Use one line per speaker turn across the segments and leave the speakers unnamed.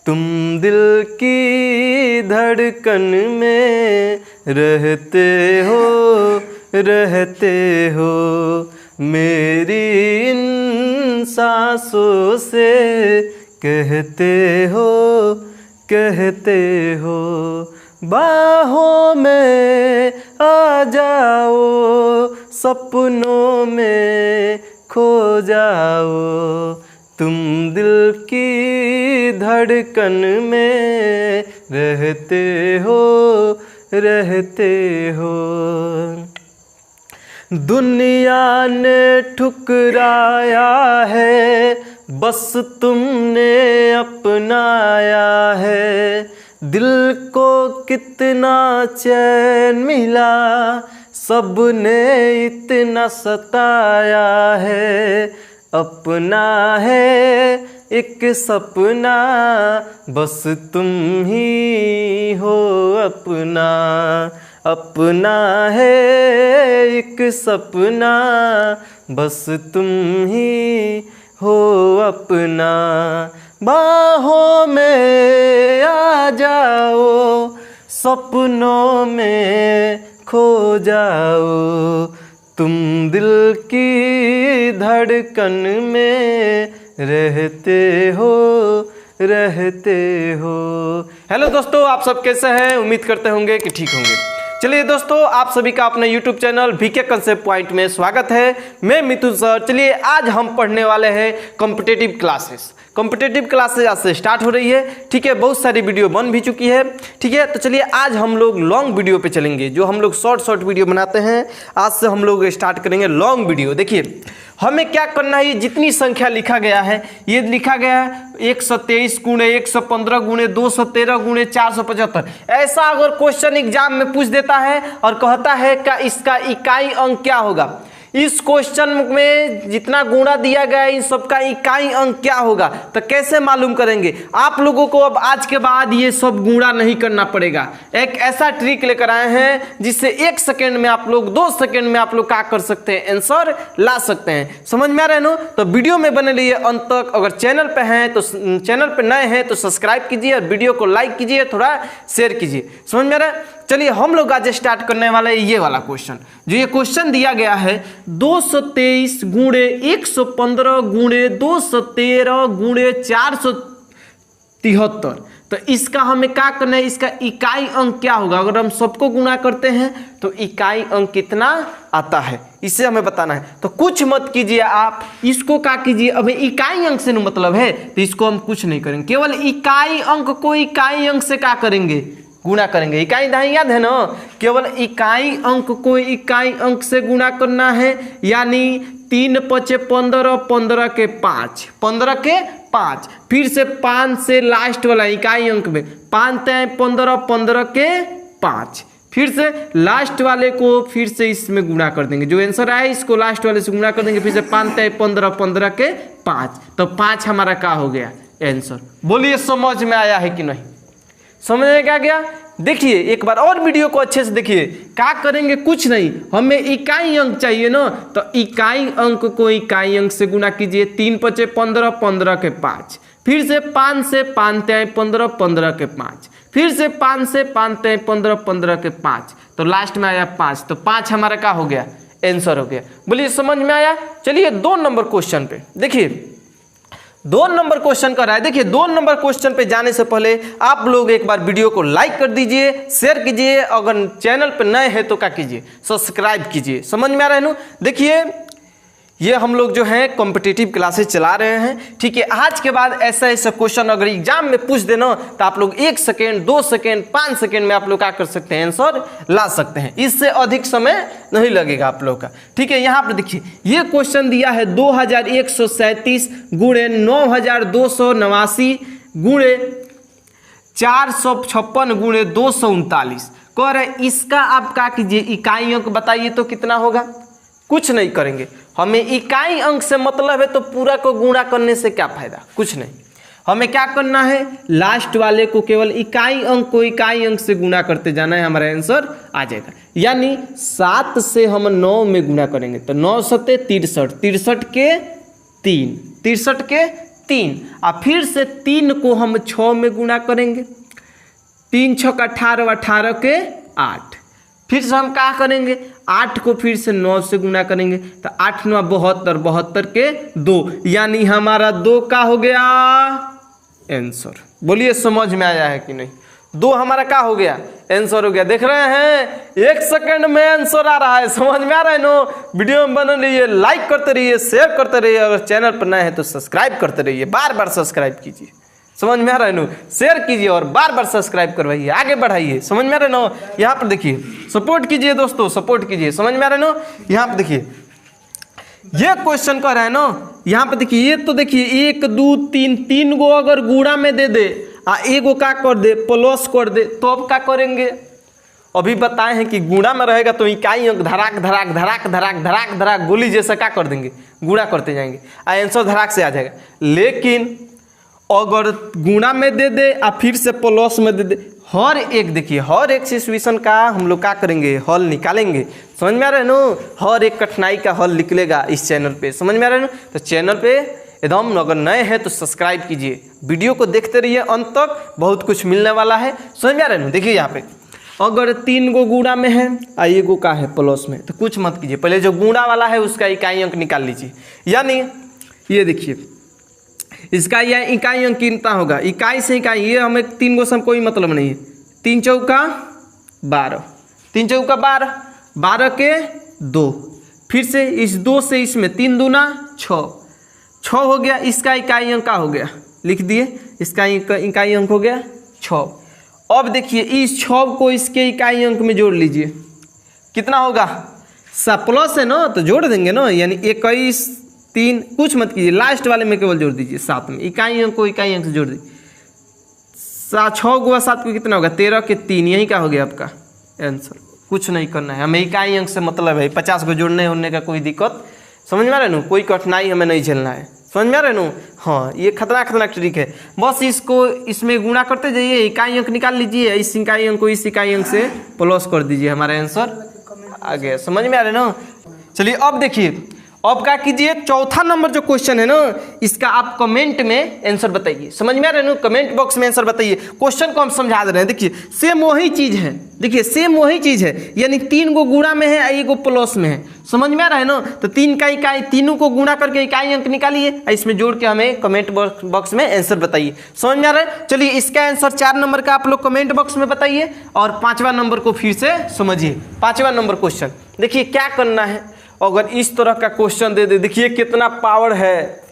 तुम दिल की धड़कन में रहते हो मेरी इन सांसों से कहते हो बाहों में आ जाओ सपनों में खो जाओ तुम दिल की धड़कन में रहते हो। दुनिया ने ठुकराया है बस तुमने अपनाया है दिल को कितना चैन मिला सबने इतना सताया है अपना है एक सपना बस तुम ही हो अपना है एक सपना बस तुम ही हो अपना बाहों में आ जाओ सपनों में खो जाओ तुम दिल की धड़कन में रहते हो। हेलो दोस्तों, आप सब कैसे हैं? उम्मीद करते होंगे कि ठीक होंगे। चलिए दोस्तों, आप सभी का अपने YouTube channel VK concept point में स्वागत है। मैं मिथुन सर। चलिए आज हम पढ़ने वाले हैं कॉम्पिटिटिव क्लासेस आज से स्टार्ट हो रही है। ठीक है, बहुत सारी वीडियो बन भी चुकी है। ठीक है, तो चलिए आज हम लोग लॉन्ग वीडियो पे चलेंगे। जो हम लोग शॉर्ट वीडियो बनाते हैं, आज से हम लोग स्टार्ट करेंगे लॉन्ग वीडियो। देखिए हमें क्या करना है, ये जितनी संख्या लिखा गया है, ये लिखा गया है 123 गुणे 115 गुणे 213 गुणे 475। ऐसा अगर क्वेश्चन एग्जाम में पूछ देता है और कहता है कि इसका इकाई अंक क्या होगा, इस क्वेश्चन में जितना गुणा दिया गया है इन सबका इकाई अंक क्या होगा, तो कैसे मालूम करेंगे? आप लोगों को अब आज के बाद ये सब गुणा नहीं करना पड़ेगा। एक ऐसा ट्रिक लेकर आए हैं जिससे 1 सेकेंड में आप लोग 2 सेकेंड में आप लोग क्या कर सकते हैं, आंसर ला सकते हैं। समझ में आ रहा है ना? तो वीडियो में बने रहिए अंत तक। अगर चैनल पे हैं तो चैनल पे नए हैं तो सब्सक्राइब कीजिए और वीडियो को लाइक कीजिए, थोड़ा शेयर कीजिए। समझ में आ रहा है? चलिए हम लोग आज स्टार्ट करने वाले हैं ये वाला क्वेश्चन। जो ये क्वेश्चन दिया गया है 223 गुणे 115 गुणे 213 गुणे 473, तो इसका हमें क्या करना है, इसका इकाई अंक क्या होगा? अगर हम सबको गुणा करते हैं तो इकाई अंक कितना आता है, इसे हमें बताना है। तो कुछ मत कीजिए, आप इसको क्या कीजिए, अब इकाई अंक से मतलब है तो इसको हम कुछ नहीं करेंगे, केवल इकाई अंक को इकाई अंक से क्या करेंगे, गुणा करेंगे। इकाई दहाई याद है ना? केवल इकाई अंक को इकाई अंक से गुणा करना है, यानी 3 × 15 15 के 5 15 के 5, फिर से 5 से लास्ट वाला इकाई अंक में 5 × 15 15 के 5, फिर से लास्ट वाले को फिर से इसमें गुणा कर देंगे। जो आंसर आए इसको लास्ट वाले से गुणा कर देंगे, फिर से 5 × 15 15 के 5, तो 5 हमारा क्या हो गया आंसर। बोलिए समझ में आया है कि नहीं? समझ में क्या गया? देखिए एक बार और वीडियो को अच्छे से देखिए। क्या करेंगे? कुछ नहीं, हमें इकाई अंक चाहिए ना, तो इकाई अंक को इकाई अंक से गुणा कीजिए। 3 × 15 15 के 5, फिर से 5 से 5 × 15 15 के 5, फिर से 5 से 5 × 15 15 के 5, तो लास्ट में आया 5, तो 5 हमारा क्या हो गया, आंसर हो गया। बोलिए समझ में आया? चलिए 2 नंबर क्वेश्चन पे देखिए। 2 नंबर क्वेश्चन कर रहा है। देखिए 2 नंबर क्वेश्चन पे जाने से पहले आप लोग एक बार वीडियो को लाइक कर दीजिए, शेयर कीजिए, अगर चैनल पे नए हैं तो क्या कीजिए, सब्सक्राइब कीजिए। समझ में आ रहा है ना? देखिए ये हम लोग जो है कॉम्पिटिटिव क्लासेस चला रहे हैं। ठीक है, आज के बाद ऐसा क्वेश्चन अगर एग्जाम में पूछ देना तो आप लोग 1 सेकेंड 2 सेकेंड 5 सेकेंड में आप लोग क्या कर सकते हैं, आंसर ला सकते हैं। इससे अधिक समय नहीं लगेगा आप लोग का। ठीक है, यहाँ पर देखिए ये क्वेश्चन दिया है 2137 गुणे 9289 गुणे 456 गुणे 239 कह रहे। इसका आप क्या कीजिए, इकाई अंक बताइए तो कितना होगा? कुछ नहीं करेंगे, हमें इकाई अंक से मतलब है तो पूरा को गुणा करने से क्या फायदा, कुछ नहीं। हमें क्या करना है, लास्ट वाले को केवल इकाई अंक को इकाई अंक से गुणा करते जाना है, हमारा आंसर आ जाएगा। यानी 7 से हम 9 में गुणा करेंगे तो 9 × 7 = 63 63 के 3 और फिर से 3 को हम 6 में गुणा करेंगे, 3 6 18, 18 के 8। फिर से हम क्या करेंगे, 8 को फिर से 9 से गुणा करेंगे, तो 8 9 72, 72 के 2, यानी हमारा 2 का हो गया आंसर। बोलिए समझ में आया है कि नहीं? 2 हमारा क्या हो गया, आंसर हो गया। देख रहे हैं 1 सेकंड में आंसर आ रहा है, समझ में आ रहा है नो? वीडियो में बने रहिए, लाइक करते रहिए, शेयर करते रहिए, अगर चैनल पर नए हैं तो सब्सक्राइब करते रहिए, बार बार सब्सक्राइब कीजिए। समझ में आ रहा है नो? शेयर कीजिए और बार बार सब्सक्राइब करवाइए, आगे बढ़ाइए। समझ में आ रहा है नो? यहाँ पर देखिए, सपोर्ट कीजिए दोस्तों, सपोर्ट कीजिए। समझ में आ रहा है नो? यहाँ पर देखिए, ये क्वेश्चन कर रहा है नो, यहाँ पे देखिए, ये तो देखिए 1 2 3, 3 गो अगर गुणा में दे दे आ एगो का कर दे प्लस कर दे, तो अब क्या करेंगे? अभी बताए हैं कि गुणा में रहेगा तो इकाई अंक धड़ाक धड़ाक धड़ाक धड़ाक धड़ाक धड़ाक गोली जैसा क्या कर देंगे, गुणा करते जाएंगे, आंसर धड़ाक से आ जाएगा। लेकिन अगर गुणा में दे दे और फिर से प्लस में दे दे, हर एक देखिए, हर एक सिचुएशन का हम लोग क्या करेंगे, हल निकालेंगे। समझ में आ रहा है नो? हर एक कठिनाई का हल निकलेगा इस चैनल पे। समझ में आ रहा है नो? तो चैनल पे एकदम, अगर नए हैं तो सब्सक्राइब कीजिए, वीडियो को देखते रहिए अंत तक, बहुत कुछ मिलने वाला है। समझ में आ रहा है नो? देखिए यहाँ पे अगर 3 गो गुणा में है और एगो का है प्लस में, तो कुछ मत कीजिए, पहले जो गुणा वाला है उसका इकाई अंक निकाल लीजिए। यानी ये देखिए, इसका यह इकाई अंक कितना होगा, इकाई से इकाई, ये हमें 3 गो से कोई मतलब नहीं है। 3 चौका 12, 3 चौका 12, 12 के 2, फिर से इस 2 से इसमें 3 दूना 6, 6 हो गया। इसका इकाई अंक का हो गया, लिख दिए, इसका इकाई अंक हो गया 6। अब देखिए इस 6 को इसके इकाई अंक में जोड़ लीजिए, कितना होगा, प्लस है ना तो जोड़ देंगे ना, यानी 21 3, कुछ मत कीजिए, लास्ट वाले में केवल जोड़ दीजिए 7 में, इकाई अंक को इकाई अंक से जोड़ दीजिए। 6 गुआ 7 को कितना होगा, 13 के 3, यही का हो गया आपका आंसर। कुछ नहीं करना है, हमें इकाई अंक से मतलब है, 50 को जोड़ने होने का कोई दिक्कत, समझ में आ रहा है नो? कोई कठिनाई हमें नहीं झेलना है। समझ में आ रहा है नो? हाँ, ये खतरनाक ट्रिक है। बस इसको इसमें गुणा करते जाइए, इकाई अंक निकाल लीजिए, इस इकाई अंक को इस इकाई अंक से प्लस कर दीजिए, हमारा आंसर आ गया। समझ में आ रहा है ना? चलिए अब देखिए, अब क्या कीजिए, चौथा नंबर जो क्वेश्चन है ना, इसका आप कमेंट में आंसर बताइए। समझ में आ रहा है ना? कमेंट बॉक्स में आंसर बताइए। क्वेश्चन को हम समझा दे रहे हैं, देखिए सेम वही चीज है, देखिए सेम वही चीज है, यानी 3 गो गुणा में है, एगो प्लस में है। समझ में आ रहा है ना? तो 3 का इकाई, तीनों को गुणा करके इकाई अंक निकालिए, इसमें जोड़ के हमें कमेंट बॉक्स में आंसर बताइए। समझ में आ रहा है? चलिए इसका आंसर 4 नंबर का आप लोग कमेंट बॉक्स में बताइए, और 5वां नंबर को फिर से समझिए। 5वां नंबर क्वेश्चन देखिए क्या करना है। अगर इस तरह का क्वेश्चन दे दे, देखिए कितना पावर है,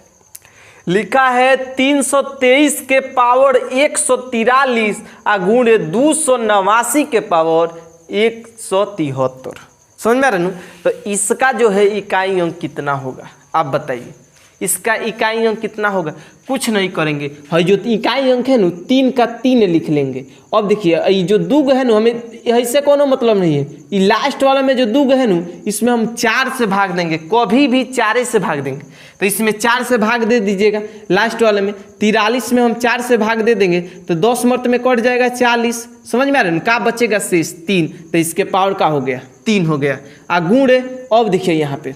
लिखा है 323 के पावर 143 गुणे 289 के पावर 173। समझ में आ रहा है? तो इसका जो है इकाई अंक कितना होगा, आप बताइए, इसका इकाई अंक कितना होगा? कुछ नहीं करेंगे, है जो इकाई अंक है ना, 3 का 3 लिख लेंगे। अब देखिए ये जो 2 है ना, हमें ऐसे कोनो मतलब नहीं है, ये लास्ट वाला में जो 2 है ना, इसमें हम 4 से भाग देंगे, कभी भी 4 से भाग देंगे, तो इसमें 4 से भाग दे दीजिएगा। लास्ट वाले में 43 में हम 4 से भाग दे देंगे, तो 10 मर्त में कट जाएगा 40। समझ में आ रहा है? क्या बचेगा शेष 3, तो इसके पावर का हो गया 3 हो गया। गुणे, अब देखिए यहाँ पे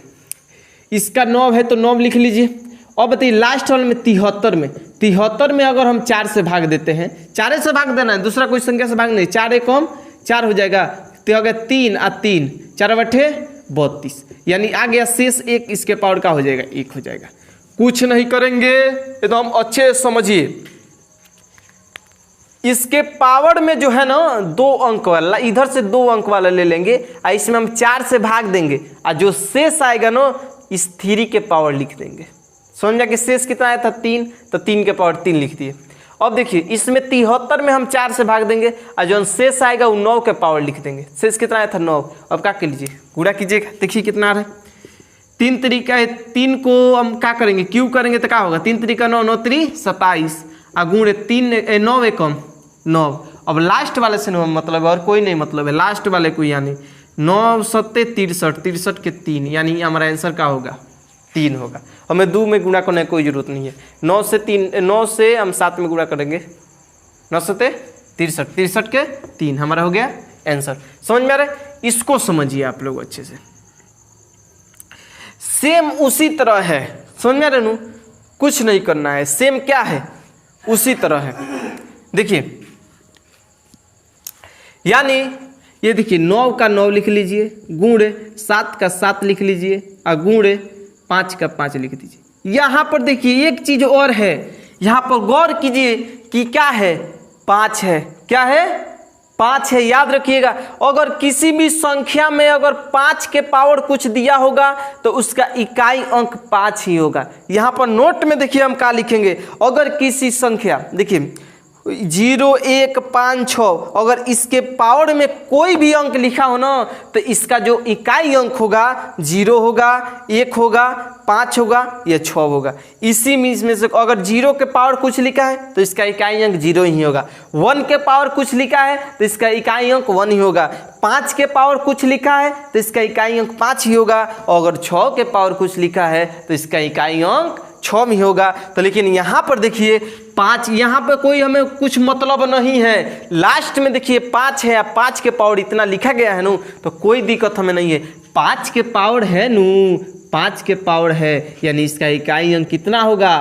इसका 9 है तो 9 लिख लीजिए। अब बताइए लास्ट वाले में 73 में अगर हम 4 से भाग देते हैं, 4 से भाग देना है, दूसरा कोई संख्या से भाग नहीं, 4 एक कम 4 हो जाएगा, तो हो गया 3 और 3, 4 बटे 32, यानी आ गया शेष 1, इसके पावर का हो जाएगा 1 हो जाएगा। कुछ नहीं करेंगे, एकदम अच्छे समझिए। इसके पावर में जो है ना 2 अंक वाला, इधर से 2 अंक वाला ले लेंगे, और इसमें हम 4 से भाग देंगे, और जो शेष आएगा ना, इस 3 के पावर लिख देंगे। समझा कि शेष कितना आया था 3, तो 3 के पावर 3 लिख दिए। अब देखिए इसमें 73 में हम 4 से भाग देंगे, और जो शेष आएगा वो 9 के पावर लिख देंगे। शेष कितना आया था 9। अब क्या कर लीजिए, गुणा कीजिएगा, देखिए कितना आ रहा है। 3 तरीका है, 3 को हम क्या करेंगे, क्यों करेंगे तो क्या होगा, 3 तरीका 9, 9 3 27, गुणे 3 9 एकम 9। अब लास्ट वाले से मतलब है, और कोई नहीं मतलब है, लास्ट वाले को, यानी 9 7 63, 63 के 3, यानी हमारा आंसर क्या होगा 3 होगा। हमें 2 में गुणा करने की कोई जरूरत नहीं है। 9 से हम 7 में गुणा करेंगे, 9 7 63, 63 के 3 हमारा हो गया आंसर। समझ में आ रहा है? इसको समझिए आप लोग अच्छे से। सेम उसी तरह है, समझ में आ रहा है? कुछ नहीं करना है, सेम क्या है उसी तरह है। देखिए यानी ये देखिए 9 का 9 लिख लीजिए, गुणे 7 का 7 लिख लीजिए और गुणे 5 का 5 लिख दीजिए। यहाँ पर देखिए एक चीज और है, यहाँ पर गौर कीजिए कि क्या है, 5 है। क्या है? 5 है। याद रखिएगा, अगर किसी भी संख्या में अगर 5 के पावर कुछ दिया होगा तो उसका इकाई अंक 5 ही होगा। यहाँ पर नोट में देखिए हम क्या लिखेंगे, अगर किसी संख्या देखिए 0 1 5 6 अगर इसके पावर में कोई भी अंक लिखा हो ना तो इसका जो इकाई अंक होगा 0 होगा, 1 होगा, 5 होगा या 6 होगा। इसी में इसमें से अगर 0 के पावर कुछ लिखा है तो इसका इकाई अंक 0 ही होगा। 1 के पावर कुछ लिखा है तो इसका इकाई अंक 1 ही होगा। 5 के पावर कुछ लिखा है तो इसका इकाई अंक 5 ही होगा। और अगर 6 के पावर कुछ लिखा है तो इसका इकाई अंक 6 में होगा। तो लेकिन यहाँ पर देखिए 5, यहाँ पर कोई हमें कुछ मतलब नहीं है। लास्ट में देखिए 5 है, 5 के पावर इतना लिखा गया है नू, तो कोई दिक्कत हमें नहीं है। 5 के पावर है नू, 5 के पावर है, यानी इसका इकाई अंक कितना होगा?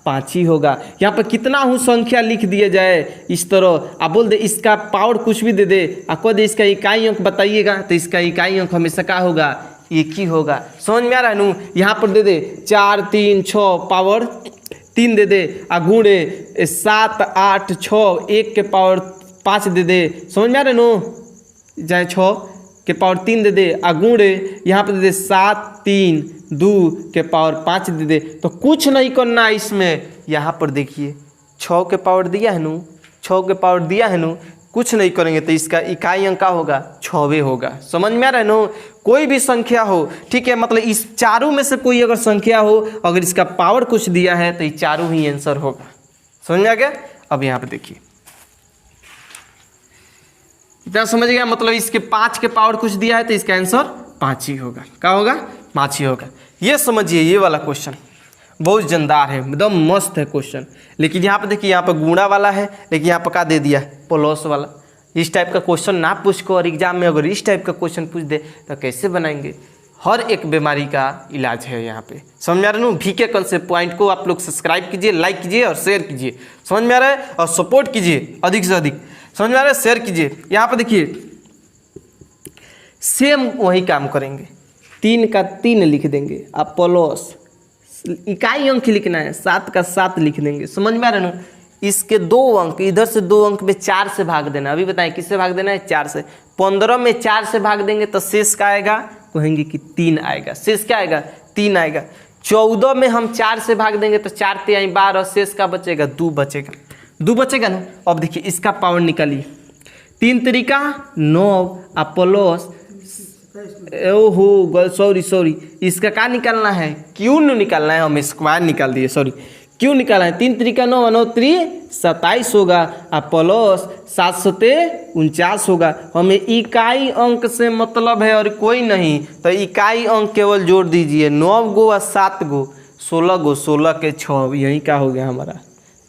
5 ही होगा। यहाँ पर कितना हूँ संख्या लिख दिया जाए इस तरह, आप बोल दे इसका पावर कुछ भी दे दे, आपको दे इसका इकाई अंक बताइएगा तो इसका इकाई अंक हमेशा क्या होगा? 1 ही होगा। समझ में आ रहा है नू? यहाँ पर दे दे 4 3 6 पावर 3 दे दे, आ गुणे 7 8 6 1 के पावर 5 दे दे। समझ में आ रहा है नू? चाहे 6 के पावर 3 दे दे, आ गुणे यहाँ पर दे दे 7 3 2 के पावर 5 दे दे। तो कुछ नहीं करना है इसमें। यहाँ पर देखिए 6 के पावर दिया है नू, 6 के पावर दिया है नू, कुछ नहीं करेंगे तो इसका इकाई अंक क्या होगा? 6 होगा। समझ में आ रहा है नो? कोई भी संख्या हो, ठीक है, मतलब इस चारों में से कोई अगर संख्या हो, अगर इसका पावर कुछ दिया है तो ये चारों ही आंसर होगा। समझ में आ गया? अब यहाँ पे देखिए इतना समझ गया, मतलब इसके 5 के पावर कुछ दिया है तो इसका आंसर 5 ही होगा। क्या होगा? 5 ही होगा। ये समझिए, ये वाला क्वेश्चन बहुत जानदार है, एकदम मस्त है क्वेश्चन। लेकिन यहाँ पे देखिए, यहाँ पे गुणा वाला है, लेकिन यहाँ पे क्या दे दिया है? प्लस वाला। इस टाइप का क्वेश्चन ना पूछ को और एग्जाम में अगर इस टाइप का क्वेश्चन पूछ दे तो कैसे बनाएंगे? हर एक बीमारी का इलाज है यहाँ पे। समझ में आ रहा है ना? VK कॉन्सेप्ट पॉइंट को आप लोग सब्सक्राइब कीजिए, लाइक कीजिए और शेयर कीजिए। समझ में आ रहा है? और सपोर्ट कीजिए अधिक से अधिक। समझ में आ रहा है? शेयर कीजिए। यहाँ पे देखिए सेम वही काम करेंगे, 3 का 3 लिख देंगे, आप प्लस इकाई अंक लिखना है, 7 का 7 लिख देंगे। समझ में आ रहा है ना? इसके 2 अंक, इधर से 2 अंक में 4 से भाग देना। अभी बताएं किससे भाग देना है? 4 से। 15 में 4 से भाग देंगे तो शेष का आएगा, कहेंगे कि 3 आएगा। शेष क्या आएगा? 3 आएगा। 14 में हम 4 से भाग देंगे तो 4 3 12, शेष का बचेगा 2 बचेगा। 2 बचेगा ना? अब देखिए इसका पावर निकालिए, 3 तरीका 9 आप प्लस, ओहो सॉरी, इसका क्या निकालना है? क्यों निकालना है? हम स्क्वायर निकाल दिए, सॉरी क्यों निकालना है? 3 तरीका 9 9 3 27 होगा, आप प्लस 7 7 49 होगा। हमें इकाई अंक से मतलब है और कोई नहीं, तो इकाई अंक केवल जोड़ दीजिए, 9 गो और 7 गो 16 गो, 16 के 6, यही क्या हो गया हमारा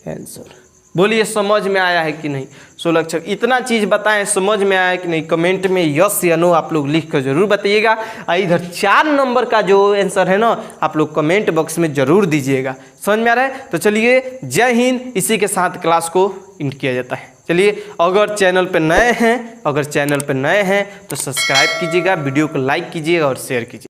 आंसर। बोलिए समझ में आया है कि नहीं? 16 6 इतना चीज़ बताएं, समझ में आया कि नहीं? कमेंट में यस या नो आप लोग लिख कर जरूर बताइएगा। इधर 4 नंबर का जो आंसर है ना, आप लोग कमेंट बॉक्स में जरूर दीजिएगा। समझ में आ रहा है? तो चलिए, जय हिंद। इसी के साथ क्लास को एंड किया जाता है। चलिए, अगर चैनल पर नए हैं तो सब्सक्राइब कीजिएगा, वीडियो को लाइक कीजिएगा और शेयर कीजिए।